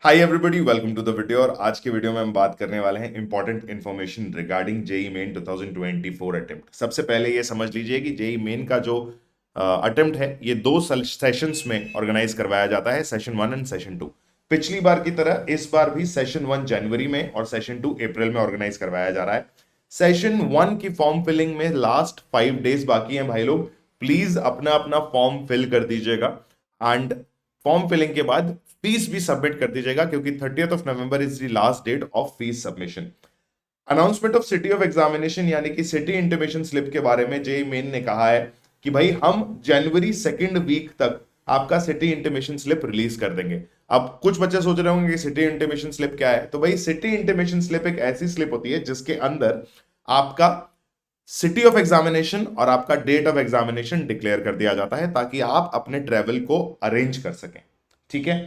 Hi everybody, welcome to the video. और आज के वीडियो में हम बात करने वाले हैं important information regarding JEE Main 2024 attempt. सबसे पहले ये समझ लीजिए कि जेई मेन का जो अटेम्प्ट है ये दो सेशंस में ऑर्गेनाइज करवाया जाता है, सेशन 1 एंड सेशन 2। पिछली बार की तरह इस बार भी सेशन 1 जनवरी में और सेशन 2 अप्रैल में ऑर्गेनाइज करवाया जा रहा है। सेशन 1 की फॉर्म फिलिंग में लास्ट 5 डेज बाकी हैं भाई लोग, प्लीज अपना अपना फॉर्म फिल कर दीजिएगा। एंड फॉर्म फिलिंग के बाद फीस भी सबमिट कर दीजिएगा, क्योंकि 30th of November is the last date of fees submission. Announcement of city of examination यानी कि सिटी इंटीमेशन स्लिप के बारे में जेई मेन ने कहा है कि भाई हम जनवरी सेकेंड वीक तक आपका सिटी इंटीमेशन स्लिप रिलीज कर देंगे। अब कुछ बच्चे सोच रहे होंगे कि सिटी इंटीमेशन स्लिप क्या है, तो भाई सिटी इंटीमेशन स्लिप एक ऐसी स्लिप होती है जिसके अंदर आपका सिटी ऑफ एग्जामिनेशन और आपका डेट ऑफ एग्जामिनेशन डिक्लेयर कर दिया जाता है, ताकि आप अपने ट्रेवल को अरेंज कर सकें। ठीक है।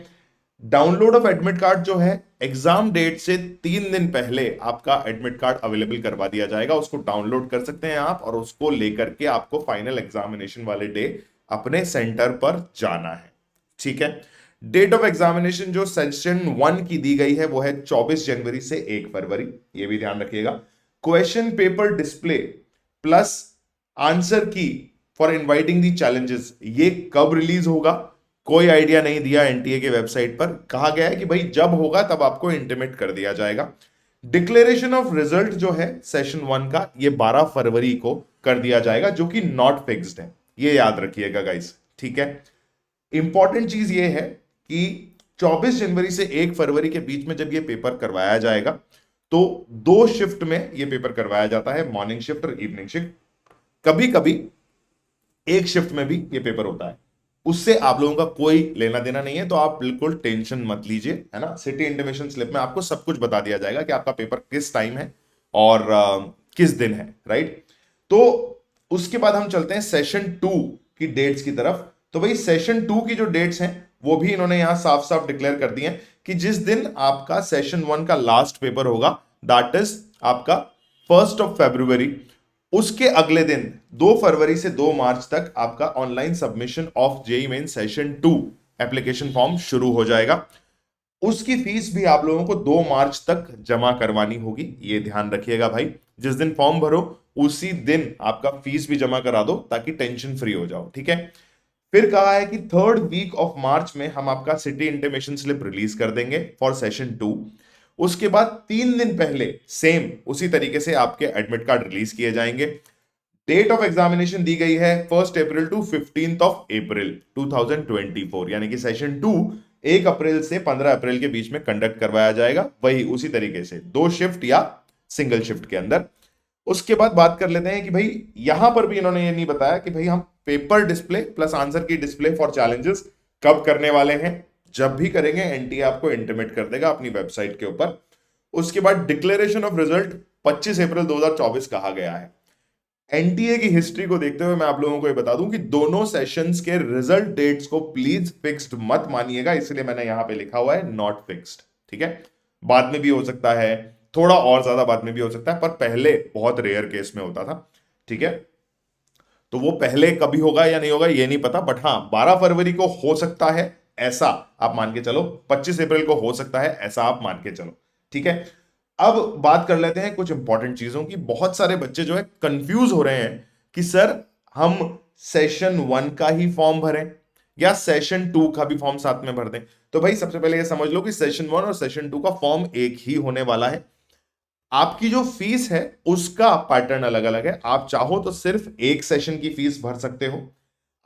डाउनलोड ऑफ एडमिट कार्ड जो है एग्जाम डेट से 3 दिन पहले आपका एडमिट कार्ड अवेलेबल करवा दिया जाएगा। उसको डाउनलोड कर सकते हैं आप, और उसको लेकर के आपको फाइनल एग्जामिनेशन वाले डे अपने सेंटर पर जाना है। ठीक है। डेट ऑफ एग्जामिनेशन जो सेशन 1 की दी गई है वो है 24 जनवरी से 1 फरवरी, ये भी ध्यान रखिएगा। Question paper display plus answer की फॉर इनवाइटिंग दी चैलेंजेस, ये कब रिलीज होगा कोई आइडिया नहीं दिया एनटीए की वेबसाइट पर। कहा गया है कि भाई जब होगा तब आपको इंटीमेट कर दिया जाएगा। डिक्लेरेशन ऑफ रिजल्ट जो है सेशन 1 का, ये 12 फरवरी को कर दिया जाएगा, जो कि नॉट फिक्स्ड है, ये याद रखिएगा गाइस। ठीक है। इंपॉर्टेंट चीज ये है कि 24 जनवरी से 1 फरवरी के बीच में जब ये पेपर करवाया जाएगा तो 2 शिफ्ट में ये पेपर करवाया जाता है, मॉर्निंग शिफ्ट और इवनिंग शिफ्ट। कभी कभी एक शिफ्ट में भी ये पेपर होता है, उससे आप लोगों का कोई लेना देना नहीं है, तो आप बिल्कुल टेंशन मत लीजिए, है ना। सिटी इंटीमेशन स्लिप में आपको सब कुछ बता दिया जाएगा कि आपका पेपर किस टाइम है और किस दिन है, राइट। तो उसके बाद हम चलते हैं सेशन 2 की डेट्स की तरफ। तो भाई सेशन 2 की जो डेट्स हैं वो भी इन्होंने यहां साफ साफ डिक्लेयर कर दी हैं कि जिस दिन आपका सेशन 1 का लास्ट पेपर होगा, दैट इज आपका 1 फरवरी, उसके अगले दिन 2 फरवरी से 2 मार्च तक आपका online submission of JEE Main session 2 application form शुरू हो जाएगा। उसकी फीस भी आप लोगों को 2 मार्च तक जमा करवानी होगी, ये ध्यान रखिएगा भाई। जिस दिन फॉर्म भरो उसी दिन आपका फीस भी जमा करा दो, ताकि टेंशन फ्री हो जाओ। ठीक है। फिर कहा है कि 3rd वीक ऑफ मार्च में हम आपका सिटी इंटीमेशन स्लिप रिलीज कर देंगे फॉर सेशन 2। उसके बाद 3 दिन पहले सेम उसी तरीके से आपके एडमिट कार्ड रिलीज किए जाएंगे। डेट ऑफ एग्जामिनेशन दी गई है 1 अप्रैल टू 15 अप्रैल 2024, यानी कि सेशन 2 1 अप्रैल से 15 अप्रैल के बीच में कंडक्ट करवाया जाएगा, वही उसी तरीके से 2 शिफ्ट या सिंगल शिफ्ट के अंदर। उसके बाद बात कर लेते हैं कि भाई यहां पर भी इन्होंने ये नहीं बताया कि भाई हम पेपर डिस्प्ले प्लस आंसर की डिस्प्ले फॉर चैलेंजेस कब करने वाले हैं। जब भी करेंगे एनटीए आपको इंटीमेट कर देगा अपनी वेबसाइट के ऊपर। उसके बाद डिक्लेरेशन ऑफ रिजल्ट 25 अप्रैल 2024 कहा गया है। एनटीए की हिस्ट्री को देखते हुए मैं आप लोगों को ये बता दूं कि दोनों सेशंस के रिजल्ट डेट्स को प्लीज फिक्स्ड मत मानिएगा, इसलिए मैंने यहां पे लिखा हुआ है नॉट फिक्स्ड। ठीक है। बाद में भी हो सकता है, थोड़ा और ज्यादा बाद में भी हो सकता है, पर पहले बहुत रेयर केस में होता था। ठीक है। तो वो पहले कभी होगा या नहीं होगा ये नहीं पता, बट हाँ 12 फरवरी को हो सकता है ऐसा आप मान के चलो, 25 अप्रैल को हो सकता है ऐसा आप मान के चलो। ठीक है। अब बात कर लेते हैं कुछ इंपॉर्टेंट चीजों की। बहुत सारे बच्चे जो है कंफ्यूज हो रहे हैं कि सर हम सेशन 1 का ही फॉर्म भरें या सेशन 2 का भी फॉर्म साथ में भर दें। तो भाई सबसे पहले ये समझ लो कि सेशन 1 और सेशन 2 का फॉर्म एक ही होने वाला है। आपकी जो फीस है उसका पैटर्न अलग अलग है। आप चाहो तो सिर्फ एक सेशन की फीस भर सकते हो,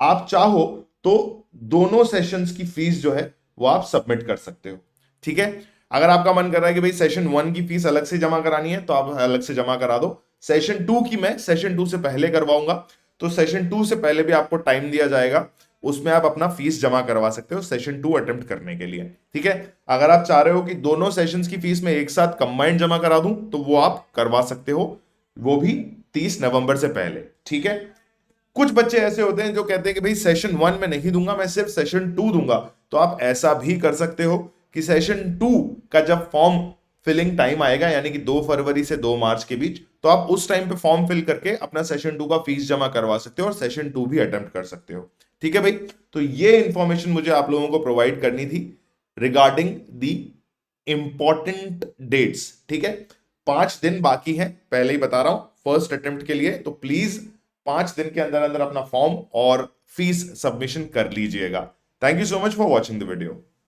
आप चाहो तो दोनों सेशंस की फीस जो है वो आप सबमिट कर सकते हो। ठीक है। अगर आपका मन कर रहा है कि भाई सेशन 1 की फीस अलग से जमा करानी है तो आप अलग से जमा करा दो। सेशन 2 की मैं सेशन 2 से पहले करवाऊंगा, तो सेशन 2 से पहले भी आपको टाइम दिया जाएगा, उसमें आप अपना फीस जमा करवा सकते हो सेशन 2 अटेम्प्ट करने के लिए। ठीक है। अगर आप चाह रहे हो कि दोनों सेशंस की फीस में एक साथ कंबाइंड जमा करा दूं तो वो आप करवा सकते हो, वो भी 30 नवंबर से पहले। ठीक है। कुछ बच्चे ऐसे होते हैं जो कहते हैं कि भाई सेशन 1 में नहीं दूंगा, मैं सिर्फ सेशन 2 दूंगा, तो आप ऐसा भी कर सकते हो कि सेशन 2 का जब फॉर्म फिलिंग टाइम आएगा, यानी कि 2 फरवरी से 2 मार्च के बीच, तो आप उस टाइम पे फॉर्म फिल करके अपना सेशन 2 का फीस जमा करवा सकते हो और सेशन 2 भी अटेम्प्ट कर सकते हो। ठीक है भाई। तो ये इंफॉर्मेशन मुझे आप लोगों को प्रोवाइड करनी थी रिगार्डिंग दी इंपॉर्टेंट डेट्स, ठीक है। 5 दिन बाकी हैं, पहले ही बता रहा हूं फर्स्ट अटेम्प्ट के लिए, तो प्लीज 5 दिन के अंदर अंदर अपना फॉर्म और फीस सबमिशन कर लीजिएगा। Thank you so much for watching the video.